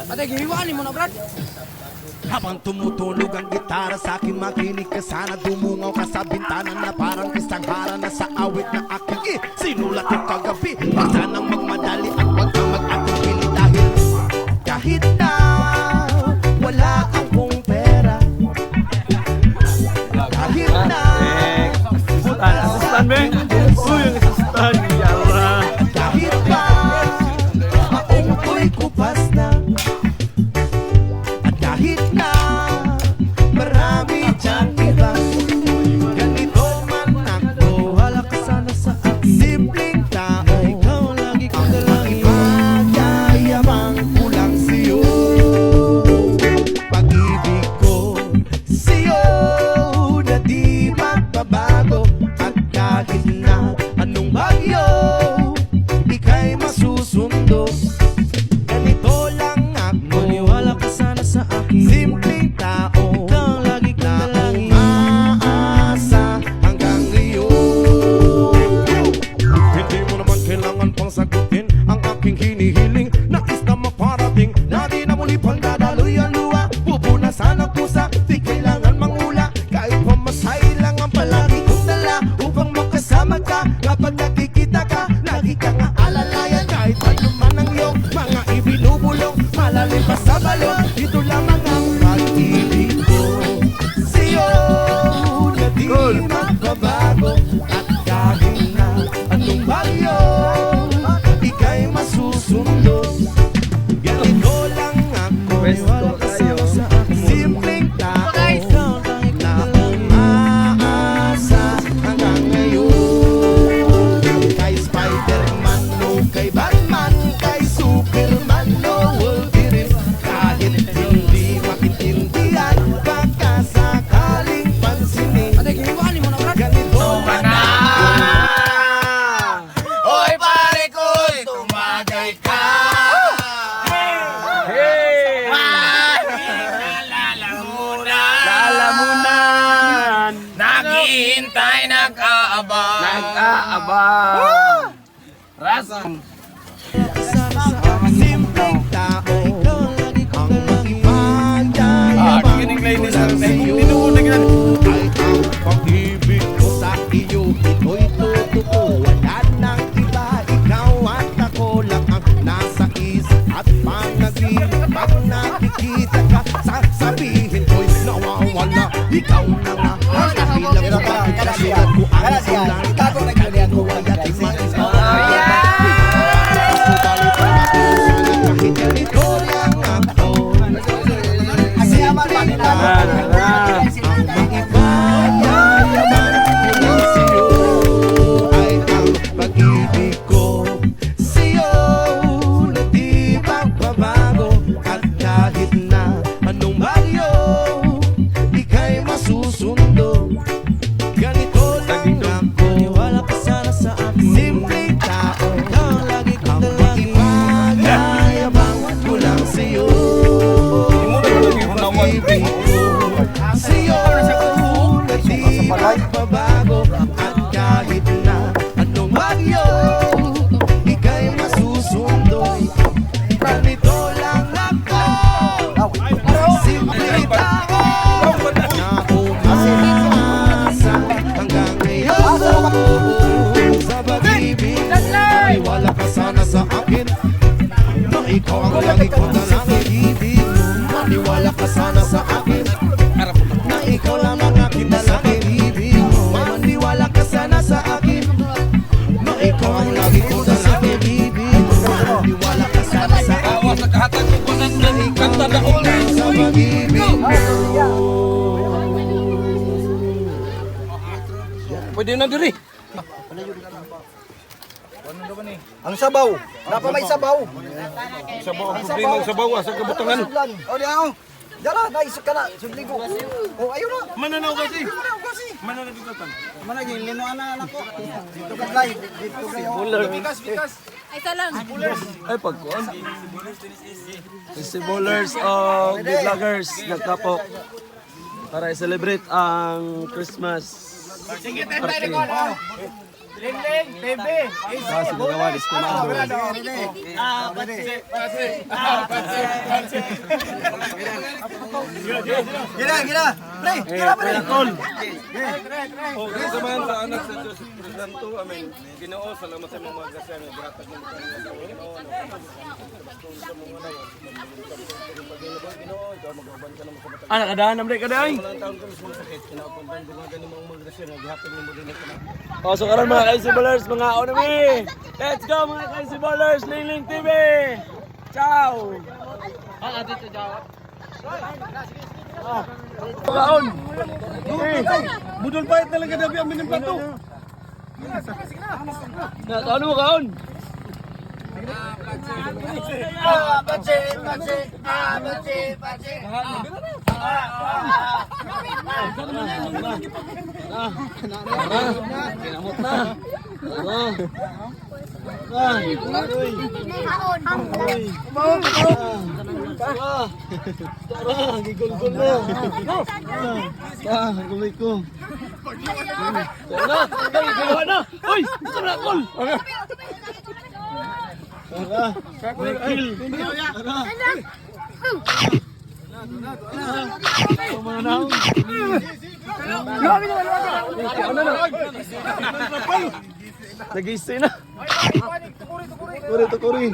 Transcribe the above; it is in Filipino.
Ate, gihiwanin mo na, Brad. Habang tumutunog ang gitara sa akin, makinig ka sana. Dumungaw ka sa bintana na parang isang hara na sa awit na aking sinulat ko kagabi. Huwag sanang magmadali at huwag kang mag-atubili dahil kahit na wala akong pera, kahit na Asistan, Beng. Uy, yung asistan. Yara. kahit pa maong ko'y kupas na, at kahit na marami dyan iba, ganito man ako, wala ka sana sa akin. Simpleng tao, ikaw lagi kong dalangin. Magyayabang ko lang sa'yo, pag-ibig ko sa'yo na di magbabago. At kahit na anong bagyo, ika'y masusundo. Ganito lang ako, maniwala ka sana sa akin. Simpleng tao, ikaw lagi kong dalangin. Umaasa hanggang ngayon. Hindi mo naman kailangan pang sagutin ang aking hinihiling. Nais na maparating na di na muli pang dadaloy ang luha. Pupunasan ang pusa, di kailangan mangula. Kahit pamasahe lang ang palagi kong dala upang makasama ka. Kapag nakikita ka, lagi kang aalalayan. Kahit ano man ang iyong mga ibinubulong, malalim pa sa balon, ito lamang ang pag-ibig ko sa'yo na di magbabago. At kahit na anong bagyo, ika'y masusundo. Ganito lang ako, wala ka sana sa akin. Simpleng tao na umaasa hanggang ngayon. Kay Spider-Man o kay Batman, kay Superman o Wolverine, kahit hindi maintindihan, baka sakaling pansinin. Ate, gihiwanin mo na, Brad. Ganito man ako. Hoy pare ko, tumagay ka. Hey! Lalamunan. Naghihintay, nag-aabang. Nag-aabang. Rasan. Simpleng tao, ikaw lagi kong makipagyayabang. ladies, Ko lang sa'yo tinuunig na. ay ang pag-ibig ko sa iyo, ito'y totoo. Wala nang iba, ikaw at ako lang ang nasa isip at panaginip. Pag nakikita ka, sasabihin ko'y nawawala. Ikaw na nga ang dahilan kung bakit nasulat ko ang ulan. Kanino kaya di maisip? Kahit ganito lang ako, simpleng tao, ang maipayayaman ko lang sa'yo ay ang pag-ibig ko sa'yo na di magbabago. At kahit na anong bagyo, ika'y masusundo. Ganito lang ako, wala ka sana sa akin. Simpleng tao, ikaw lagi kong dalangin. Magyayabang ko lang sa'yo, pag-ibig ko sa'yo na di magbabago. At kahit na anong bagyo, ika'y masusundo. Ganito lang ako, simpleng tao na umaasa hanggang ngayon. Sa pag-ibig, maniwala ka sana sa akin na ikaw ang lagi kong dalangin. Ibig mo, maniwala ka sana sa akin na ikaw lang ang aking dalangin. Ibig mo, maniwala ka sana sa akin na ikaw ang lagi kong dalangin. Ibig mo, maniwala ka sana sa akin na ikaw ang lagi sa pag-ibig mo. Pwede na diri. Ang sabaw, dapat may sabaw. Sabaw ang problema ang sabaw sa kabutangan. O di ako. Dara, naisip ka na. Sudli ko. O, ayun na. Mananaw kasi. Mananaw kasi. Mananaw dito. Managing linuan na anak ko. Dito ka live. Dito kayo. Bikas. Ay, ito lang. Ay, pagkuhan. Festivalers o vloggers nagkapok para i-celebrate ang Christmas party. Ah, sige gawa dis ko na. Gila. Pre, gila pre. Oh, samahan sa anak sa Diyos Santo. Amen. Ginoo, salamat sa mga grasya nga gihatag nimo kami sa Ginoo. Anak kadaan namre kada ay. Oh, so karon mga Kaisi Ballers, mga onami. Let's go mga Kaisi Ballers, Lingling TV. Ciao. Kaon. Budol pahit talaga dabi ang minim plato. Na ano mo kaon? Kinamot na. Gigol-gol na. Gulay ko. Ginawa na. Uy! Ito na kol. Kill. Nag-istay na. Tukuri.